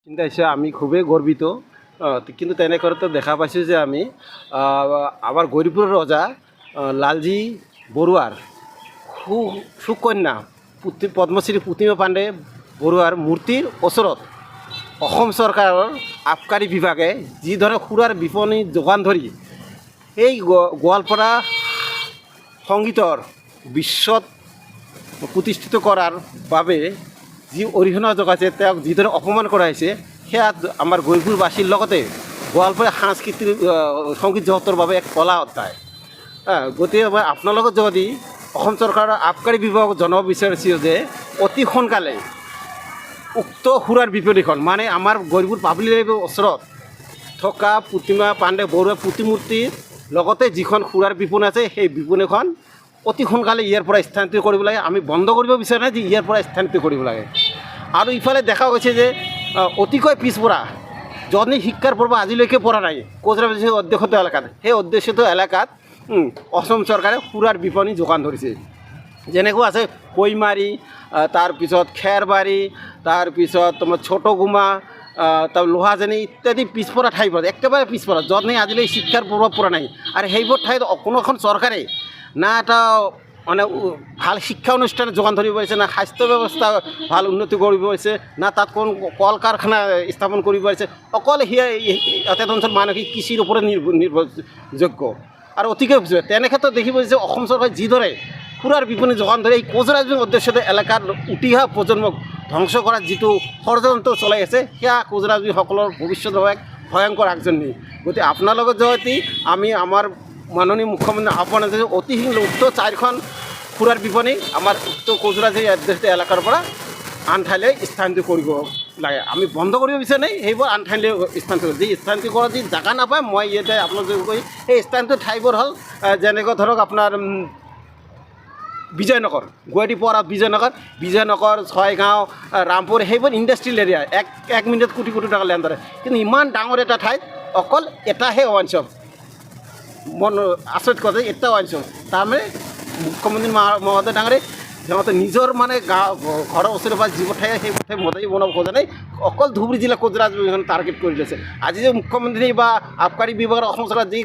চিন্তা হিসেবে আমি খুবই গর্বিত। কিন্তু তেনে করে তো দেখা পাইছোঁ যে আমি আমার গৌরীপুরের রজা লালজি বড়ুয়ার সুকন্যা পদ্মশ্রী প্রতিমা পাণ্ডে বড়ুয়ার মূর্তির ওচৰত অসম চৰকাৰৰ আবকাৰী বিভাগে যি ধৰণে সুৰাৰ বিপণী যোগান ধৰি এই গোৱালপাৰা সংগীতৰ বিশ্বত প্ৰতিষ্ঠিত কৰাৰ বাবে যি অৰিহণা যোগাইছে তেওঁক যিদৰে অপমান কৰা হৈছে সেয়া আমাৰ গৌৰীপুৰবাসীৰ লগতে গোৱালপাৰা সাংস্কৃতিক সংগীত জগতৰ বাবে এক কলা অধ্যায়। গতিকে মই আপোনালোকক যদি অসম চৰকাৰৰ আবকাৰী বিভাগক জনাব বিচাৰিছোঁ যে অতি সোনকালে উক্ত সুৰাৰ বিপণীখন মানে আমাৰ গৌৰীপুৰ পাব্লিক লাইব্ৰেৰীৰ ওচৰত থকা প্ৰতিমা পাণ্ডে বড়ুৱা প্ৰতিমূৰ্তিৰ লগতে যিখন সুৰাৰ বিপণী আছে সেই বিপণীখন অতি সোনকালে ইয়াৰ পৰা স্থানান্তৰিত কৰিব লাগে। আমি বন্ধ কৰিব বিচৰা নাই যে ইয়াৰ পৰা স্থানান্তৰিত কৰিব লাগে। আৰু ইফালে দেখা গৈছে যে অতিকৈ পিছপৰা য'ত শিক্ষাৰ পৰ্ব আজিলৈকে পৰা নাই কোচৰাবাজী অধ্যুষিত এলেকাত, সেই অধ্যুষিত এলেকাত অসম চৰকাৰে সুৰাৰ বিপণী যোগান ধৰিছে। যেনেকৈ আছে কৈমাৰী, তাৰপিছত খেৰবাৰী, তাৰপিছত তোমাৰ ছোটগুমা, তাৰ লোহাজানী ইত্যাদি পিছপৰা ঠাইবোৰ একেবাৰে পিছপৰা য'ত আজিলৈ শিক্ষাৰ প্ৰভাৱ পৰা নাই। আৰু সেইবোৰ ঠাইত কোনো এখন চৰকাৰে না এটা মানে ভাল শিক্ষা অনুষ্ঠান যোগান ধৰিব পাৰিছে, না স্বাস্থ্য ব্যৱস্থা ভাল উন্নতি কৰিব পাৰিছে, না তাত কোনো কল কাৰখানা স্থাপন কৰিব পাৰিছে। অকল সেয়া এটা অঞ্চল মানসিক কৃষিৰ ওপৰত নিৰ্ভৰযোগ্য আৰু অতিকৈ তেনে ক্ষেত্ৰত দেখিব যে অসম চৰকাৰে যিদৰে সুৰাৰ বিপণী যোগান ধৰে এই কোচৰাজবং অধ্যুষিত এলেকাৰ উঠি অহা প্ৰজন্মক ধ্বংস কৰাৰ যিটো ষড়যন্ত্ৰ চলাই আছে সেয়া কোচৰাজবংসকলৰ ভৱিষ্যতৰ এক ভয়ংকৰ আগজনী। গতিকে আপোনালোকৰ যদি আমি আমাৰ মাননীয় মুখ্যমন্ত্ৰী আহ্বান আছে অতি শীঘ্ৰ উক্ত 4খন সুৰাৰ বিপণী আমাৰ উক্ত কোচৰাজবং অধ্যুষিত এলেকাৰ পৰা আন ঠাইলৈ স্থানান্তৰিত কৰিব লাগে। আমি বন্ধ কৰিব বিচৰা নাই, সেইবোৰ আন ঠাইলৈ স্থানান্তৰিত যি স্থানান্তৰিত কৰা যি জেগা নাপায় মই ইয়াতে আপোনালোকে কৈ সেই স্থানান্তৰিত ঠাইবোৰ হ'ল যেনেকৈ ধৰক আপোনাৰ বিজয়নগৰ, গুৱাহাটী পৰা বিজয়নগৰ, ছয়গাঁও, ৰামপুৰ সেইবোৰ ইণ্ডাষ্ট্ৰিয়েল এৰিয়া 1 মিনিটত কোটি কোটি টকা লেন ধৰে। কিন্তু ইমান ডাঙৰ এটা ঠাইত অকল এটাহে ৱাইন শ্বপ, মন আচৰিত কথা এটা ৱাইন শ্বপ। তাৰমানে মুখ্যমন্ত্ৰী মহোদয় ডাঙৰে সিহঁতে নিজৰ মানে ঘৰৰ ওচৰে পাঁজৰে যিবোৰ ঠাই সেইবোৰ ঠাই মজাই বনাব খোজা নাই, অকল ধুবুৰী জিলা কোচৰাজবং টাৰ্গেট কৰি লৈছে। আজি যে মুখ্যমন্ত্ৰী বা আবকাৰী বিভাগৰ অসম চৰকাৰ যি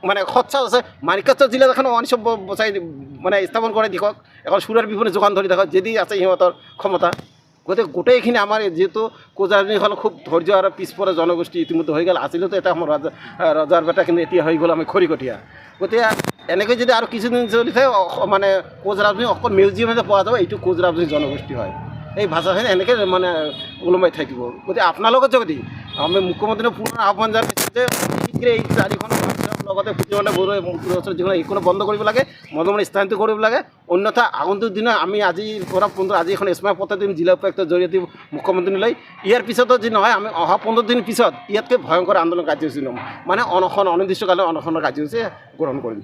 মানে সৎসাহ আছে মানিকচৰ জিলাত এখন ৱাইন শ্বপ বচাই মানে স্থাপন কৰাই দেখক, এখন সুৰাৰ বিপণী যোগান ধৰি দেখক যদি আছে সিহঁতৰ ক্ষমতা। গতিকে গোটেইখিনি আমাৰ যিহেতু কোচৰাজবংখন খুব ধৈৰ্য আৰু পিছপৰা জনগোষ্ঠী ইতিমধ্যে হৈ গ'ল। আছিলতো এটা সময় ৰজাৰ বেটা, কিন্তু এতিয়া হৈ গ'ল আমি খৰিকটীয়া। গতিকে এনেকৈ যদি আৰু কিছুদিন চলি থাকে মানে কোচৰাজবং অকল মিউজিয়ামতে পোৱা যাব এইটো কোচৰাজবং জনগোষ্ঠী হয়। এই ভাষাখিনি এনেকৈ মানে ওলমাই থাকিব। গতিকে আপোনালোকৰ যদি আমি মুখ্যমন্ত্ৰীয়ে পুনৰ আহ্বান জনাইছোঁ যে শীঘ্ৰে এই 4খন লগতে প্ৰতিমা বড়ুৱা মূৰ্তিৰ ওচৰত যিখন সেইখনো বন্ধ কৰিব লাগে, মধুমণি স্থানান্তৰিত কৰিব লাগে। অন্যথা আগন্তুক দিনত আমি আজিৰ পৰা আজি এখন স্মাৰক পত্ৰ দিম জিলা উপায়ুক্তৰ জৰিয়তে মুখ্যমন্ত্ৰীলৈ। ইয়াৰ পিছতো যি নহয় আমি অহা 15 দিন পিছত ইয়াতকৈ ভয়ংকৰ আন্দোলন কাৰ্যসূচী ল'ম, মানে অনশন অনিৰ্দিষ্টকালীন অনশনৰ কাৰ্যসূচী গ্ৰহণ কৰিম।